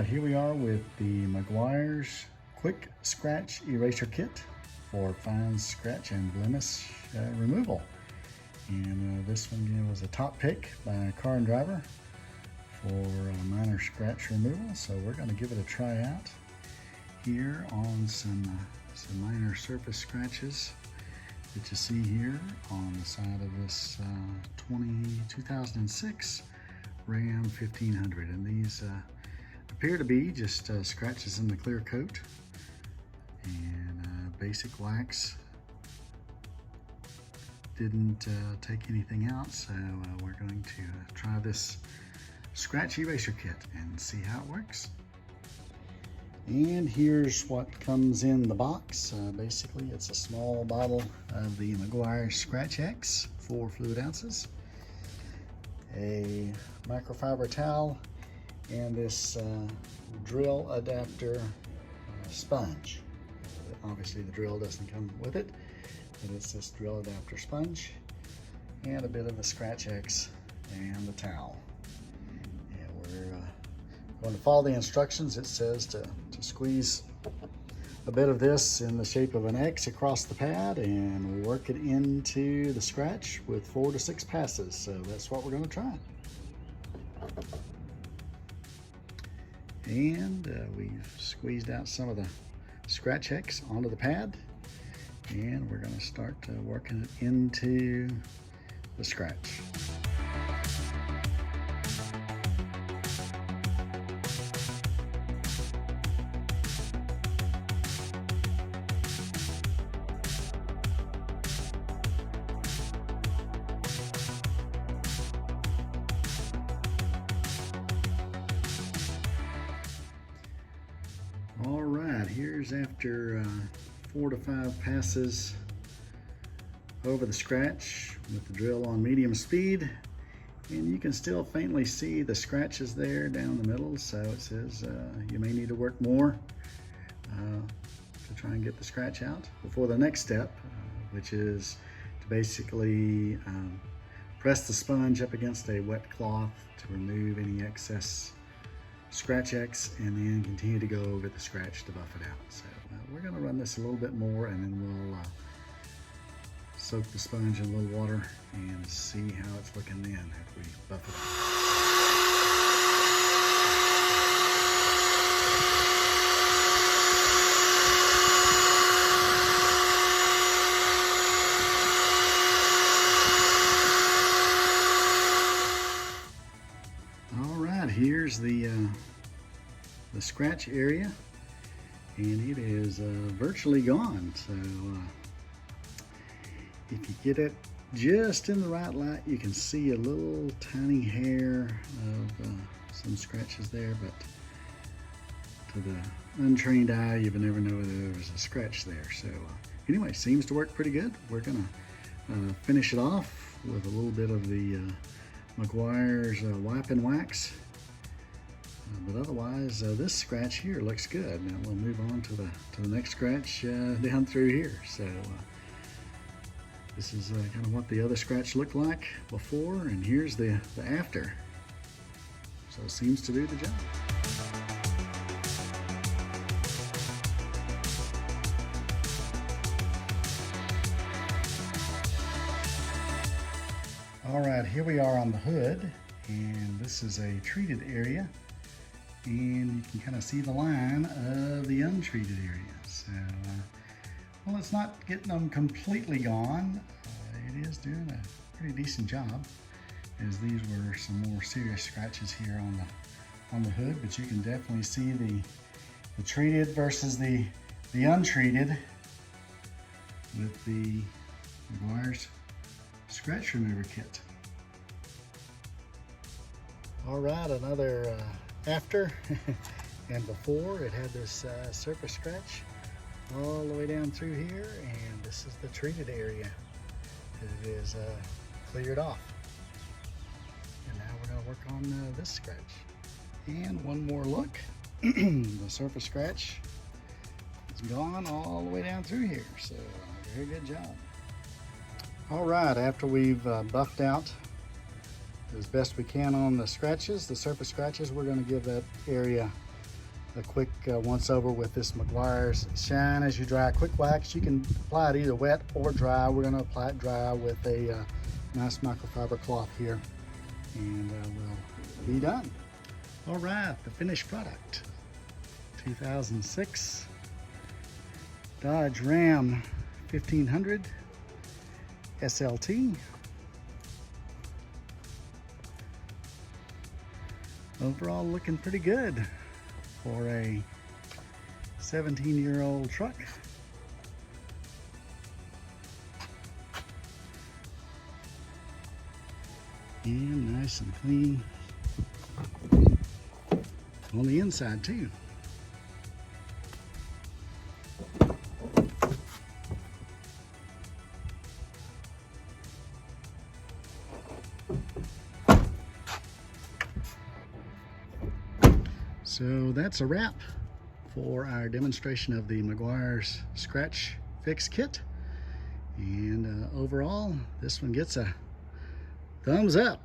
right, here we are with the Meguiar's Quick Scratch Eraser Kit for fine scratch and blemish removal. And this one was a top pick by Car and Driver for minor scratch removal. So we're going to give it a try out here on some minor surface scratches that you see here on the side of this 2006 Ram 1500. And these appear to be just scratches in the clear coat and basic wax. Didn't take anything out, so we're going to try this scratch eraser kit and see how it works. And here's what comes in the box. Basically, it's a small bottle of the Meguiar Scratch X, 4 fluid ounces, a microfiber towel, and this drill adapter sponge. Obviously the drill doesn't come with it, but it's this drill adapter sponge and a bit of the Scratch X and the towel. And we're going to follow the instructions. It says to squeeze a bit of this in the shape of an X across the pad and work it into the scratch with 4 to 6 passes. So that's what we're going to try. And we've squeezed out some of the Scratch X onto the pad, and we're going to start working it into the scratch. All right, here's after 4 to 5 passes over the scratch with the drill on medium speed, and you can still faintly see the scratches there down the middle, so it says you may need to work more to try and get the scratch out before the next step, which is to basically press the sponge up against a wet cloth to remove any excess Scratch X, and then continue to go over the scratch to buff it out. So we're going to run this a little bit more, and then we'll soak the sponge in a little water and see how it's looking then after we buff it out. All right, here's the scratch area, and it is virtually gone. So if you get it just in the right light, you can see a little tiny hair of some scratches there, but to the untrained eye, you would never know there was a scratch there. So anyway, seems to work pretty good. We're gonna finish it off with a little bit of the Meguiar's wipe and wax. But otherwise, this scratch here looks good. Now we'll move on to the next scratch down through here. So this is kind of what the other scratch looked like before, and here's the after. So it seems to do the job. All right, here we are on the hood, and this is a treated area. And you can kind of see the line of the untreated area. So, well, it's not getting them completely gone. It is doing a pretty decent job, as these were some more serious scratches here on the hood. But you can definitely see the treated versus the untreated with the Meguiar's Scratch Remover Kit. All right, another after and before. It had this surface scratch all the way down through here, and this is the treated area. It is cleared off, and now we're going to work on this scratch. And one more look. The surface scratch is gone all the way down through here, so very good job. All right, after we've buffed out as best we can on the scratches, the surface scratches, we're going to give that area a quick once over with this Meguiar's Shine As You Dry Quick Wax. You can apply it either wet or dry. We're going to apply it dry with a nice microfiber cloth here, and we'll be done. All right, the finished product. 2006 Dodge Ram 1500 SLT. Overall looking pretty good for a 17-year-old truck. And nice and clean on the inside too. So that's a wrap for our demonstration of the Meguiar's Scratch Fix Kit. And overall, this one gets a thumbs up.